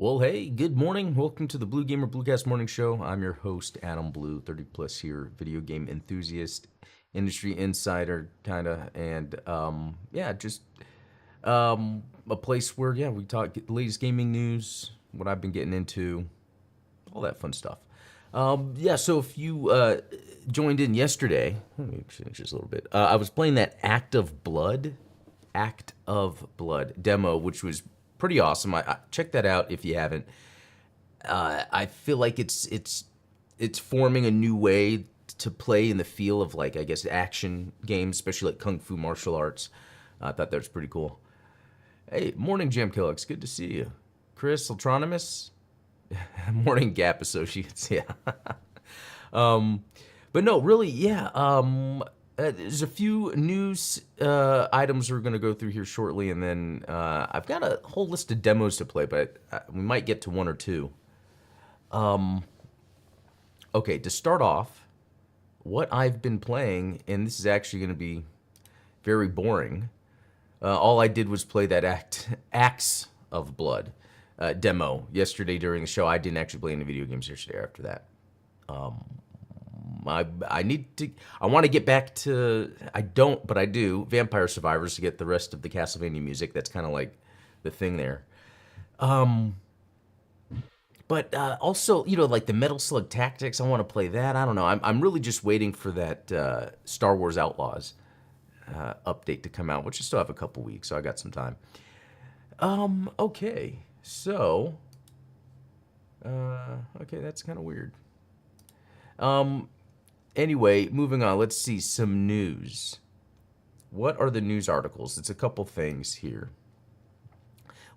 Well, hey, good morning. Welcome to the Blue Gamer Bluecast Morning Show. I'm your host, Adam Blue, 30 plus here, video game enthusiast, industry insider, kind of, and just a place where, we talk the latest gaming news, what I've been getting into, all that fun stuff. So if you joined in yesterday, let me finish this a little bit. I was playing that Act of Blood demo, which was pretty awesome. I check that out if you haven't. I feel like it's forming a new way to play in the feel of, like, I guess, action games, especially like kung fu martial arts. I thought that was pretty cool. Hey, morning, Jam Killix. Good to see you. Chris Ultronimus. Morning, Gap Associates. Yeah. But no, really, yeah. There's a few news items we're going to go through here shortly, and then I've got a whole list of demos to play, but we might get to one or two. Okay, to start off, what I've been playing, and this is actually going to be very boring. All I did was play that Acts of Blood demo yesterday during the show. I didn't actually play any video games yesterday after that. I want to get back to, I don't, but I do, Vampire Survivors to get the rest of the Castlevania music. That's kind of like the thing there. But also, like the Metal Slug Tactics, I want to play that. I don't know. I'm really just waiting for that Star Wars Outlaws update to come out, which I still have a couple weeks, so I got some time. Okay, so, okay, that's kind of weird. Anyway, moving on, let's see some news. What are the news articles? It's a couple things here.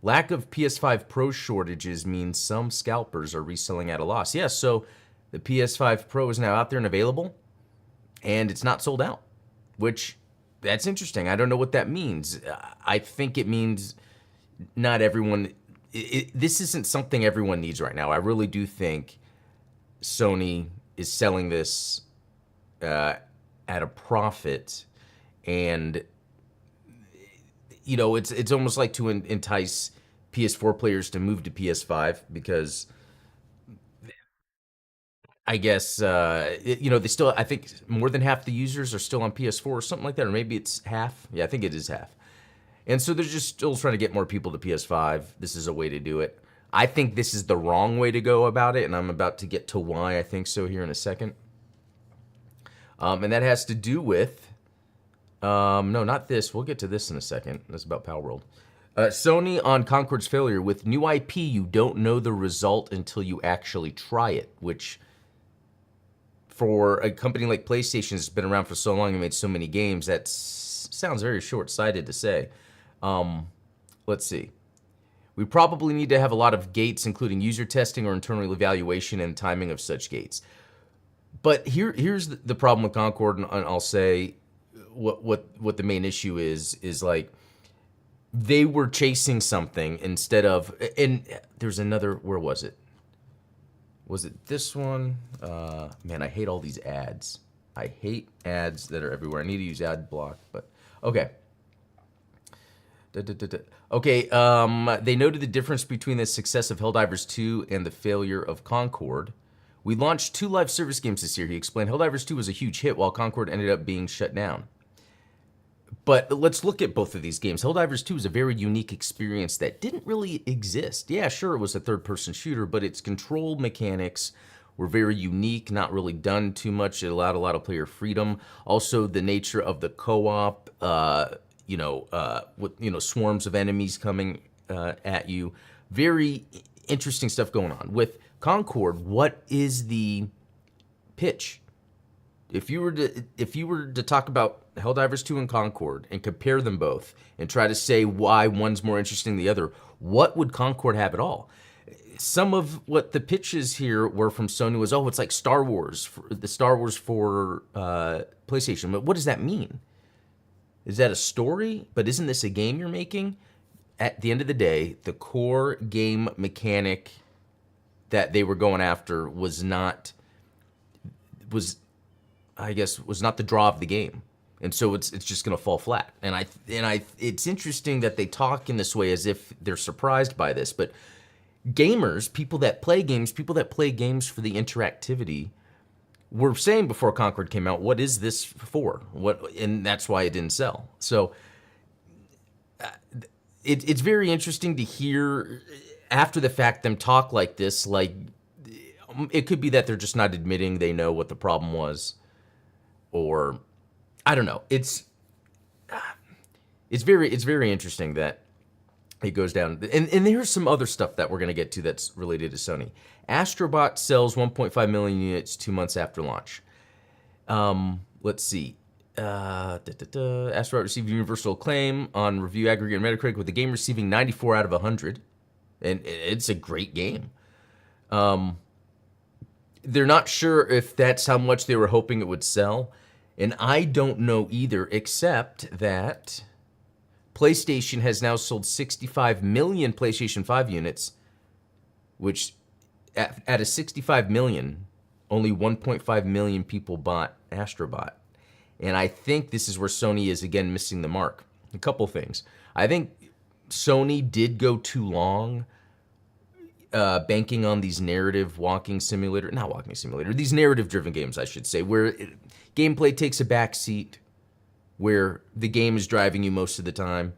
Lack of PS5 Pro shortages means some scalpers are reselling at a loss. Yes, so the PS5 Pro is now out there and available, and it's not sold out, which, that's interesting. I don't know what that means. I think it means not everyone, this isn't something everyone needs right now. I really do think Sony is selling this at a profit, and it's almost like to entice PS4 players to move to PS5, because I guess they still, I think more than half the users are still on PS4 or something like that, or maybe it's half. Yeah, I think it is half. And so they're just still trying to get more people to PS5. This is a way to do it. I think this is the wrong way to go about it, and I'm about to get to why I think so here in a second. And that has to do with, no, not this. We'll get to this in a second. That's about Palworld. Sony on Concord's failure. With new IP, you don't know the result until you actually try it, which, for a company like PlayStation that's been around for so long and made so many games, that sounds very short-sighted to say. Let's see. We probably need to have a lot of gates, including user testing or internal evaluation and timing of such gates. But here's the problem with Concord, and I'll say what the main issue is like, they were chasing something instead of, and there's another, where was it? Was it this one? Man, I hate all these ads. I hate ads that are everywhere. I need to use ad block, but okay. Okay, they noted the difference between the success of Helldivers 2 and the failure of Concord. We launched 2 live service games this year, he explained. Helldivers 2 was a huge hit, while Concord ended up being shut down. But let's look at both of these games. Helldivers 2 is a very unique experience that didn't really exist. Yeah, sure, it was a third-person shooter, but its control mechanics were very unique, not really done too much. It allowed a lot of player freedom. Also, the nature of the co-op, with swarms of enemies coming at you. Very interesting stuff going on. With Concord, what is the pitch? If you were to talk about Helldivers 2 and Concord and compare them both and try to say why one's more interesting than the other, what would Concord have at all? Some of what the pitches here were from Sony was, it's like Star Wars, the Star Wars for PlayStation. But what does that mean? Is that a story? But isn't this a game you're making? At the end of the day, the core game mechanic that they were going after was not the draw of the game. And so it's just going to fall flat. And it's interesting that they talk in this way as if they're surprised by this, but gamers, people that play games for the interactivity, were saying before Concord came out, what is this for? And that's why it didn't sell. So it's very interesting to hear after the fact them talk like this. Like, it could be that they're just not admitting they know what the problem was, or I don't know. It's very interesting that it goes down. And there's some other stuff that we're going to get to that's related to Sony. Astrobot sells 1.5 million units 2 months after launch. Let's see. Astrobot received universal acclaim on review aggregate and Metacritic, with the game receiving 94 out of 100. And it's a great game. They're not sure if that's how much they were hoping it would sell. And I don't know either, except that PlayStation has now sold 65 million PlayStation 5 units, which at a 65 million, only 1.5 million people bought Astrobot. And I think this is where Sony is again missing the mark. A couple things. I think Sony did go too long banking on these these narrative-driven games, I should say, where gameplay takes a back seat, where the game is driving you most of the time.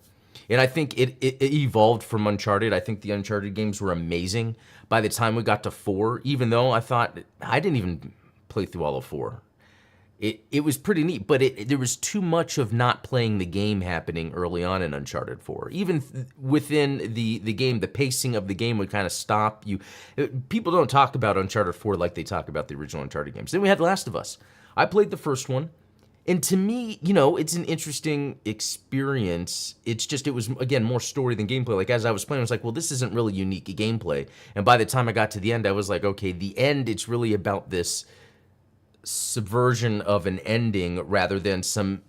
And I think it evolved from Uncharted. I think the Uncharted games were amazing by the time we got to 4, even though I thought I didn't even play through all of 4. It was pretty neat, but there was too much of not playing the game happening early on in Uncharted 4. Even within the game, the pacing of the game would kind of stop you. People don't talk about Uncharted 4 like they talk about the original Uncharted games. Then we had Last of Us. I played the first one, and to me, it's an interesting experience. It was, again, more story than gameplay. Like, as I was playing, I was like, well, this isn't really unique gameplay. And by the time I got to the end, I was like, okay, the end, it's really about this subversion of an ending rather than some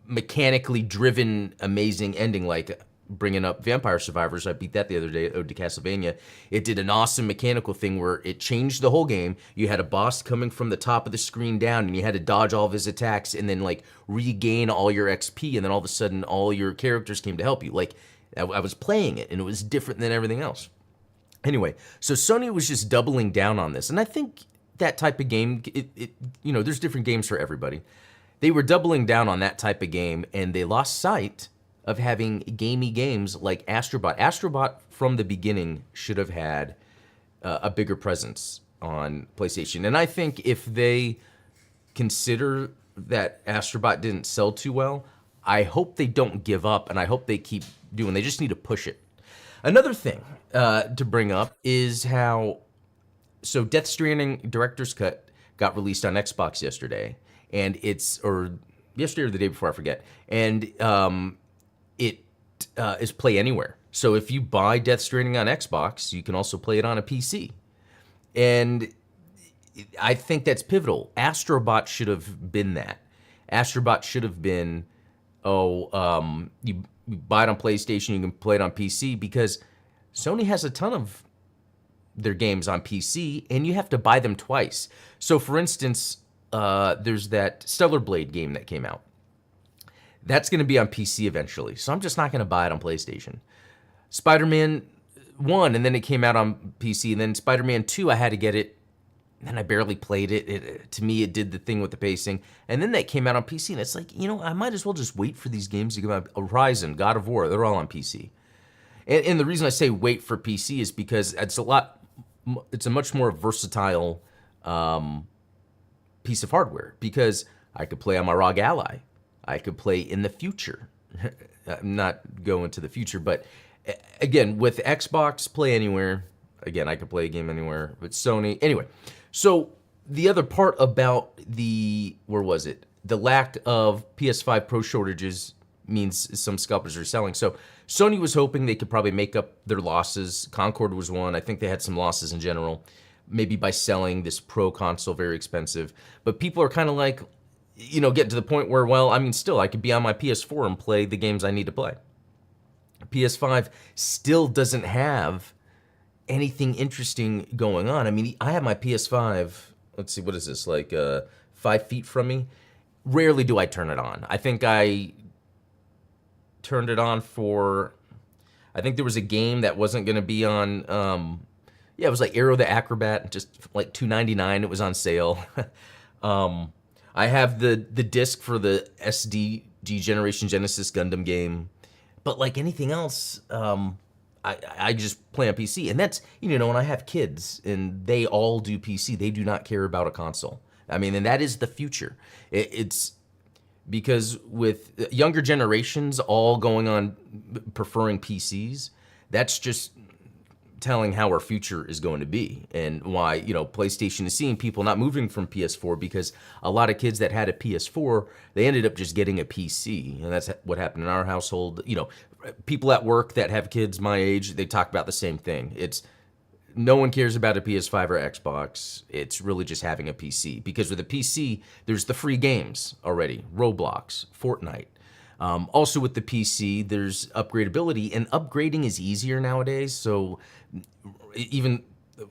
mechanically driven amazing ending, like bringing up Vampire Survivors. I beat that the other day, Ode to Castlevania. It did an awesome mechanical thing where it changed the whole game. You had a boss coming from the top of the screen down, and you had to dodge all of his attacks and then like regain all your XP, and then all of a sudden all your characters came to help you. Like, I was playing it and it was different than everything else. Anyway, so Sony was just doubling down on this, and I think that type of game, there's different games for everybody. They were doubling down on that type of game, and they lost sight of having gamey games like Astrobot. Astrobot, from the beginning, should have had a bigger presence on PlayStation. And I think if they consider that Astrobot didn't sell too well, I hope they don't give up, and I hope they keep doing. They just need to push it. Another thing to bring up is how... So Death Stranding Director's Cut got released on Xbox yesterday, and yesterday or the day before, I forget. And it is Play Anywhere. So if you buy Death Stranding on Xbox, you can also play it on a PC. And I think that's pivotal. Astrobot should have been that. Astrobot should have been, you buy it on PlayStation, you can play it on PC, because Sony has a ton of their games on PC, and you have to buy them twice. So, for instance, there's that Stellar Blade game that came out. That's going to be on PC eventually, so I'm just not going to buy it on PlayStation. Spider-Man 1, and then it came out on PC, and then Spider-Man 2, I had to get it, and I barely played it. To me, it did the thing with the pacing, and then that came out on PC, and it's like, I might as well just wait for these games to come out. Horizon, God of War, they're all on PC. And the reason I say wait for PC is because it's a much more versatile piece of hardware, because I could play on my ROG Ally. I could play in the future. I'm not going to the future, but again, with Xbox Play Anywhere, again, I could play a game anywhere. With Sony, anyway. So the other part about the lack of PS5 Pro shortages means some scalpers are selling. So Sony was hoping they could probably make up their losses. Concord was one. I think they had some losses in general, maybe by selling this Pro console very expensive. But people are kind of like, getting to the point where, still, I could be on my PS4 and play the games I need to play. PS5 still doesn't have anything interesting going on. I have my PS5, let's see, what is this, like 5 feet from me? Rarely do I turn it on. I think I turned it on for I think there was a game that wasn't going to be on. Yeah, it was like Arrow the Acrobat, just like $2.99. It was on sale. I have the disc for the SD Generation Genesis Gundam game, but like anything else, I just play on PC, and that's, you know, when I have kids and they all do PC, they do not care about a console. I mean, and that is the future. It's because with younger generations all going on preferring PCs, that's just telling how our future is going to be, and why, you know, PlayStation is seeing people not moving from PS4, because a lot of kids that had a PS4, they ended up just getting a PC, and that's what happened in our household. You know, people at work that have kids my age, they talk about the same thing. It's no one cares about a PS5 or Xbox. It's really just having a PC, because with a PC, there's the free games already, Roblox, Fortnite. Also with the PC, there's upgradability, and upgrading is easier nowadays. So even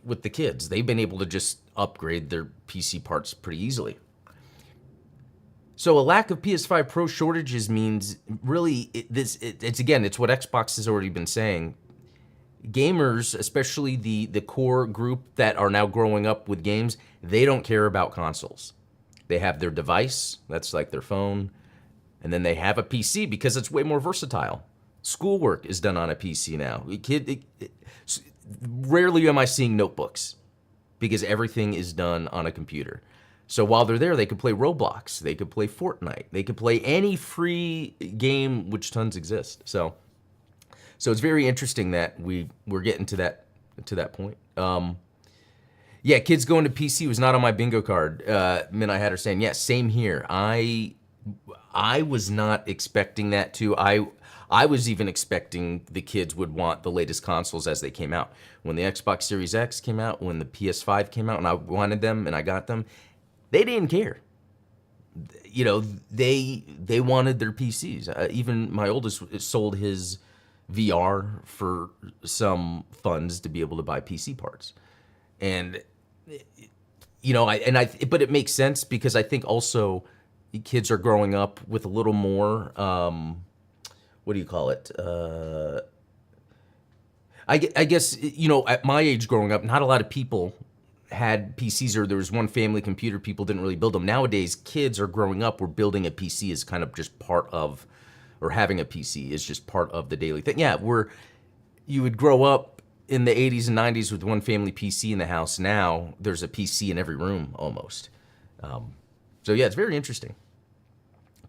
with the kids, they've been able to just upgrade their PC parts pretty easily. So a lack of PS5 Pro shortages means really it's what Xbox has already been saying. Gamers, especially the core group that are now growing up with games, they don't care about consoles. They have their device, that's like their phone, and then they have a PC because it's way more versatile. Schoolwork is done on a PC now. Rarely am I seeing notebooks, because everything is done on a computer. So while they're there, they could play Roblox, they could play Fortnite, they could play any free game, which tons exist. So it's very interesting that we're getting to that point. Yeah, kids going to PC was not on my bingo card. Min, I had her saying, yeah, same here. I was not expecting that too. I was even expecting the kids would want the latest consoles as they came out. When the Xbox Series X came out, when the PS5 came out, and I wanted them and I got them, they didn't care. You know, they wanted their PCs. Even my oldest sold his VR for some funds to be able to buy PC parts. And you know, but it makes sense, because I think also kids are growing up with a little more what do you call it? I guess, you know, at my age growing up, not a lot of people had PCs, or there was one family computer, people didn't really build them. Nowadays, kids are growing up where building a PC is kind of just part of, or having a PC is just part of the daily thing. Yeah, you would grow up in the 80s and 90s with one family PC in the house. Now there's a PC in every room almost. So yeah, it's very interesting.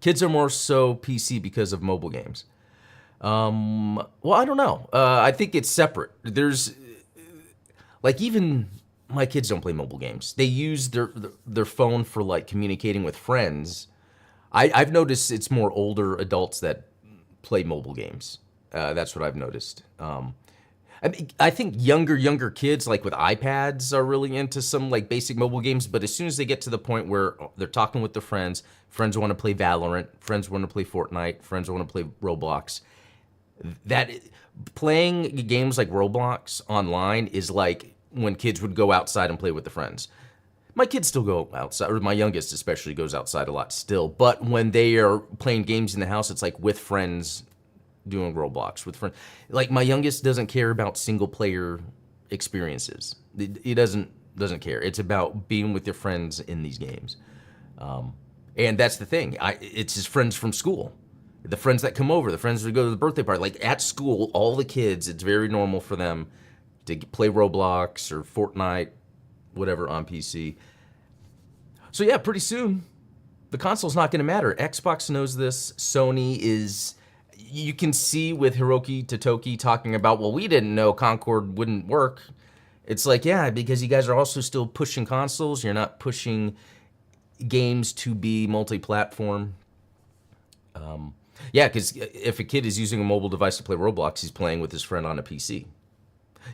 Kids are more so PC because of mobile games. Well, I don't know. I think it's separate. There's, like, even my kids don't play mobile games. They use their phone for like communicating with friends. I've noticed it's more older adults that play mobile games. That's what I've noticed. I think younger kids, like with iPads, are really into some like basic mobile games. But as soon as they get to the point where they're talking with their friends want to play Valorant, friends want to play Fortnite, friends want to play Roblox, that playing games like Roblox online is like when kids would go outside and play with the friends. My kids still go outside, or my youngest especially goes outside a lot still. But when they are playing games in the house, it's like with friends, doing Roblox with friends. Like my youngest doesn't care about single player experiences. He doesn't care. It's about being with your friends in these games. And that's the thing. It's his friends from school. The friends that come over, the friends that go to the birthday party. Like at school, all the kids, it's very normal for them to play Roblox or Fortnite, whatever, on PC. So yeah, pretty soon, the console's not going to matter. Xbox knows this. Sony is... You can see with Hiroki Totoki talking about, well, we didn't know Concord wouldn't work. It's like, yeah, because you guys are also still pushing consoles. You're not pushing games to be multi-platform. Yeah, because if a kid is using a mobile device to play Roblox, he's playing with his friend on a PC.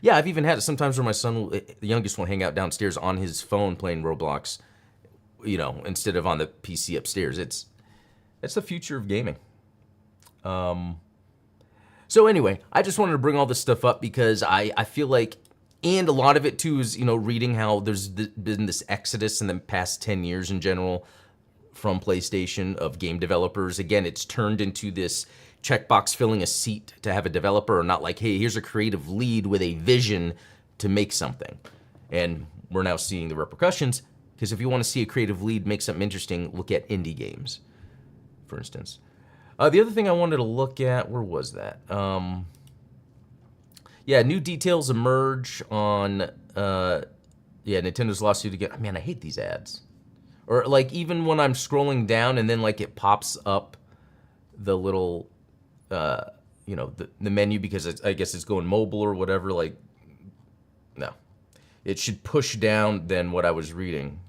Yeah, I've even had it sometimes where my son, the youngest, will hang out downstairs on his phone playing Roblox, you know, instead of on the PC upstairs. It's the future of gaming. So anyway, I just wanted to bring all this stuff up because I feel like, and a lot of it too is, you know, reading how there's been this exodus in the past 10 years in general from PlayStation of game developers. Again, it's turned into this checkbox filling a seat to have a developer, or not like, hey, here's a creative lead with a vision to make something. And we're now seeing the repercussions, because if you want to see a creative lead make something interesting, look at indie games, for instance. The other thing I wanted to look at, where was that? Yeah, new details emerge on, Nintendo's lawsuit again. Man, I hate these ads. Or like even when I'm scrolling down and then like it pops up the little, the menu because I guess it's going mobile or whatever. Like, no, it should push down than what I was reading.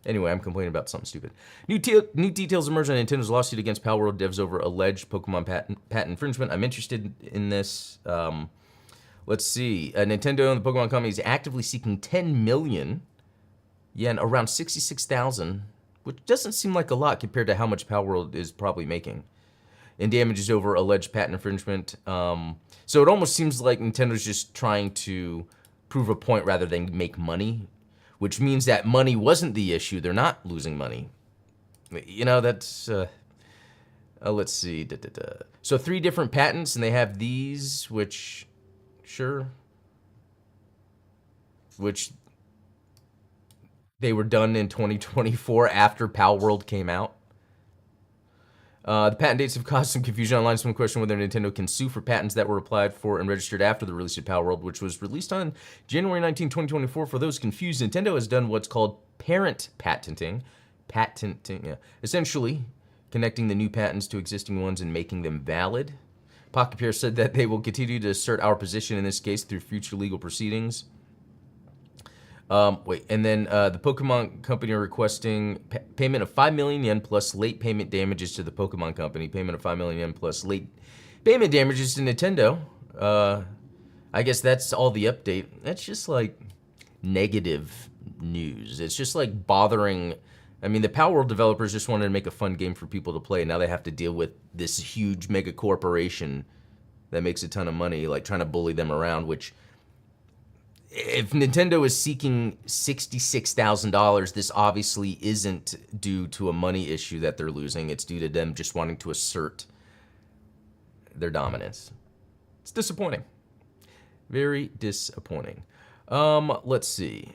Anyway, I'm complaining about something stupid. New details emerge on Nintendo's lawsuit against Palworld devs over alleged Pokemon patent infringement. I'm interested in this. Let's see. Nintendo and the Pokemon Company is actively seeking 10 million yen, around 66,000, which doesn't seem like a lot compared to how much Palworld is probably making, in damages over alleged patent infringement. So it almost seems like Nintendo's just trying to prove a point rather than make money, which means that money wasn't the issue. They're not losing money. That's... let's see. So 3 different patents, and they have these, which... Sure. Which they were done in 2024 after Palworld came out. The patent dates have caused some confusion online. Some question whether Nintendo can sue for patents that were applied for and registered after the release of Palworld, which was released on January 19, 2024. For those confused, Nintendo has done what's called parent patenting. Essentially connecting the new patents to existing ones and making them valid. Pocketpair said that they will continue to assert our position in this case through future legal proceedings. And then the Pokemon Company are requesting payment of 5 million yen plus late payment damages to the Pokemon Company. Payment of 5 million yen plus late payment damages to Nintendo. I guess that's all the update. That's just like negative news. It's just like bothering. I mean, the Palworld developers just wanted to make a fun game for people to play. Now they have to deal with this huge mega corporation that makes a ton of money, like trying to bully them around, which if Nintendo is seeking $66,000, this obviously isn't due to a money issue that they're losing. It's due to them just wanting to assert their dominance. It's disappointing. Very disappointing. Let's see.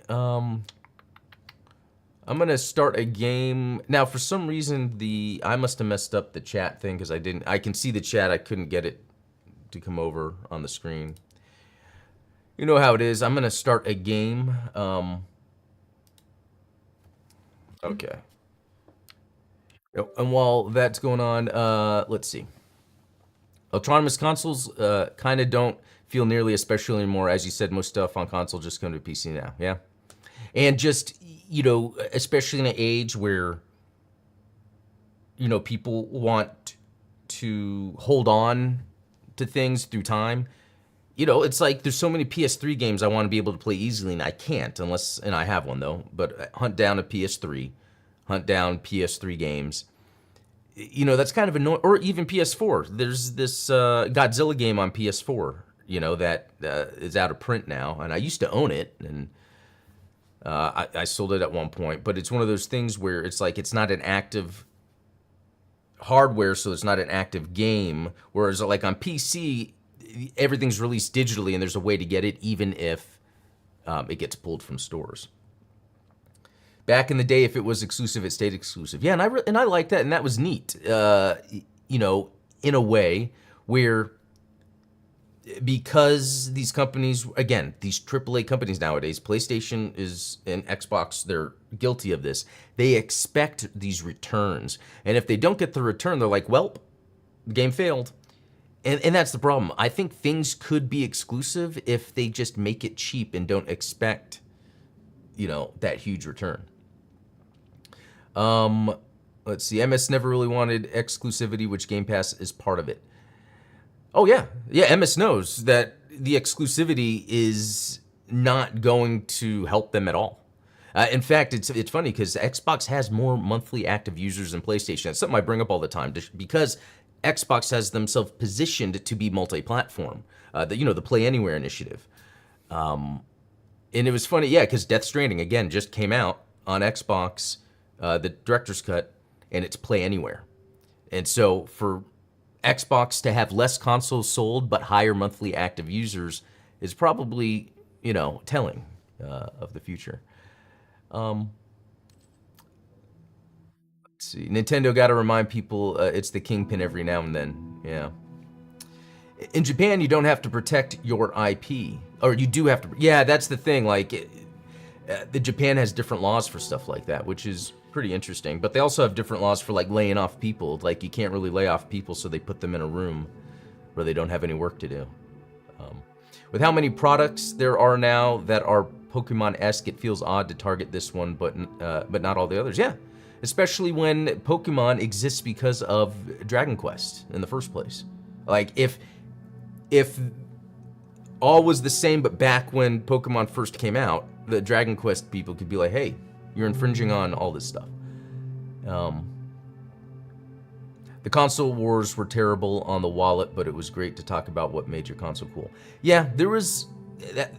I'm gonna start a game now. For some reason, I must have messed up the chat thing because I can see the chat. I couldn't get it to come over on the screen. You know how it is. I'm gonna start a game. Okay. And while that's going on, let's see. Autonomous consoles kind of don't feel nearly as special anymore. As you said, most stuff on console just come to PC now. Yeah. And just, especially in an age where, people want to hold on to things through time. It's like there's so many PS3 games I want to be able to play easily, and I can't and I have one though, but hunt down a PS3, hunt down PS3 games. That's kind of annoying. Or even PS4. There's this Godzilla game on PS4, that is out of print now, and I used to own it, and I sold it at one point, but it's one of those things where it's like it's not an active hardware, so it's not an active game, whereas like on PC, everything's released digitally and there's a way to get it even if it gets pulled from stores. Back in the day, if it was exclusive, it stayed exclusive. Yeah, and I like that, and that was neat, in a way where, because these companies, again, these AAA companies nowadays, PlayStation and Xbox, they're guilty of this. They expect these returns. And if they don't get the return, they're like, well, the game failed. And that's the problem. I think things could be exclusive if they just make it cheap and don't expect, that huge return. Let's see. MS never really wanted exclusivity, which Game Pass is part of it. Oh, yeah. Yeah, MS knows that the exclusivity is not going to help them at all. In fact, it's funny because Xbox has more monthly active users than PlayStation. It's something I bring up all the time because Xbox has themselves positioned to be multi-platform, the Play Anywhere initiative. And it was funny, yeah, because Death Stranding, again, just came out on Xbox, the director's cut, and it's Play Anywhere. And so for Xbox to have less consoles sold but higher monthly active users is probably, telling of the future. Let's see. Nintendo got to remind people it's the kingpin every now and then. Yeah. In Japan, you don't have to protect your IP, or you do have to. Yeah, that's the thing. Like, the Japan has different laws for stuff like that, which is pretty interesting. But they also have different laws for like laying off people. Like, you can't really lay off people, so they put them in a room where they don't have any work to do. With how many products there are now that are Pokemon-esque, it feels odd to target this one, but not all the others. Yeah, especially when Pokemon exists because of Dragon Quest in the first place. Like, if all was the same, but back when Pokemon first came out, the Dragon Quest people could be like, hey, you're infringing on all this stuff. The console wars were terrible on the wallet, but it was great to talk about what made your console cool. Yeah, there was that,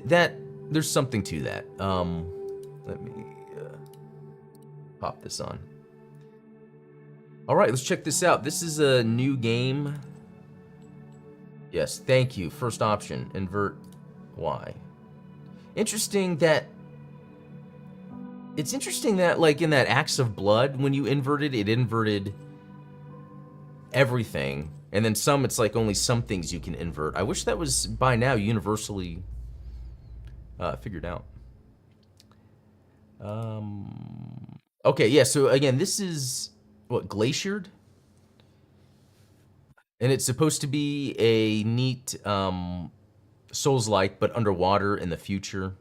that there's something to that. Let me pop this on. All right, let's check this out. This is a new game. Yes, thank you. First option, invert Y. It's interesting that like in that Axe of Blood, when you inverted, it inverted everything, and then some, it's like only some things you can invert. I wish that was by now universally figured out. Okay, yeah, so again, this is what, Glaciered? And it's supposed to be a neat Souls-like, but underwater in the future.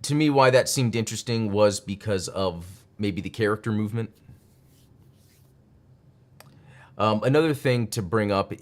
To me, why that seemed interesting was because of maybe the character movement. Another thing to bring up is